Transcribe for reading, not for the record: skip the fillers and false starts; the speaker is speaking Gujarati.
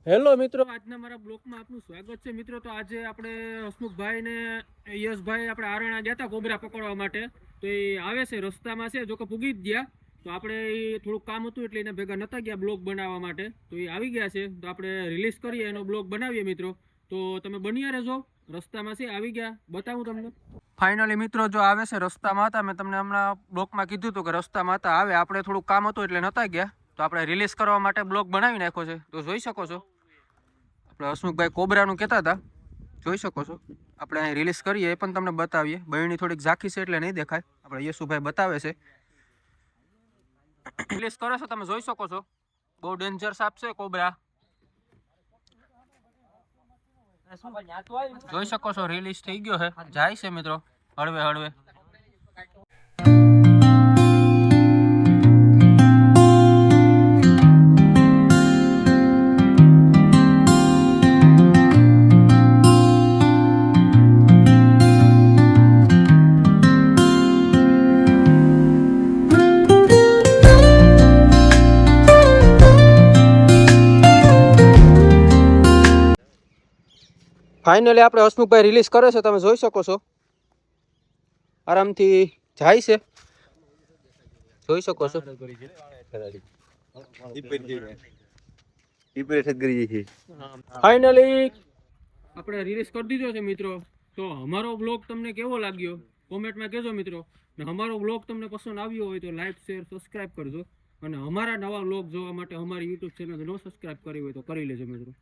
હેલો મિત્રો, આજના મારા બ્લોગમાં આપનું સ્વાગત છે મિત્રો. તો આજે આપણે હસમુખભાઈ ને યશભાઈ આપણે આરણા ગયા હતા કોબરા પકડવા માટે. તો એ આવે છે, રસ્તામાં છે, જો કે પૂગી જ ગયા. તો આપણે એ થોડુંક કામ હતું એટલે એને ભેગા નતા ગયા બ્લોગ બનાવવા માટે. તો એ આવી ગયા છે, તો આપણે રિલીઝ કરીએ, એનો બ્લોગ બનાવીએ મિત્રો. તો તમે બન્યા રહેજો. રસ્તામાં છે, આવી ગયા, બતાવું તમને. ફાઇનલી મિત્રો જો આવે છે, રસ્તામાં હતા. મેં તમને હમણાં બ્લોગમાં કીધું હતું કે રસ્તામાં હતા, આવે. આપણે થોડુંક કામ હતું એટલે નતા ગયા. તો આપણે રિલીઝ કરવા માટે બ્લોગ બનાવી નાખ્યો છે, તો જોઈ શકો છો. આપણે હસમુખભાઈ કોબરાનું કહેતા હતા, જોઈ શકો છો. આપણે અહીં રિલીઝ કરીએ, એ પણ તમને બતાવીએ. બહેણી થોડીક ઝાંખી છે એટલે નહીં દેખાય. આપણે યશુભાઈ બતાવે છે, રિલીઝ કરે છે, તમે જોઈ શકો છો. બહુ ડેન્જર સાપ છે કોબરા, જોઈ શકો છો. રિલીઝ થઈ ગયો છે, જાય છે મિત્રો હળવે હળવે. ફાઇનલી આપણે હસમુખભાઈ રિલીઝ કરે છે, તમે જોઈ શકો છો. આરામથી જાય છે, જોઈ શકો છો. ફાઇનલી આપણે રિલીઝ કરી દીધો છે મિત્રો. તો અમારો બ્લોગ તમને કેવો લાગ્યો કોમેન્ટમાં કહેજો મિત્રો. ને અમારો બ્લોગ તમને પસંદ આવ્યો હોય તો લાઈક શેર સબસ્ક્રાઈબ કરજો. અને અમારા નવા બ્લોગ જોવા માટે અમારી યુટ્યુબ ચેનલ ન સબસ્ક્રાઈબ કરી હોય તો કરી લેજો મિત્રો.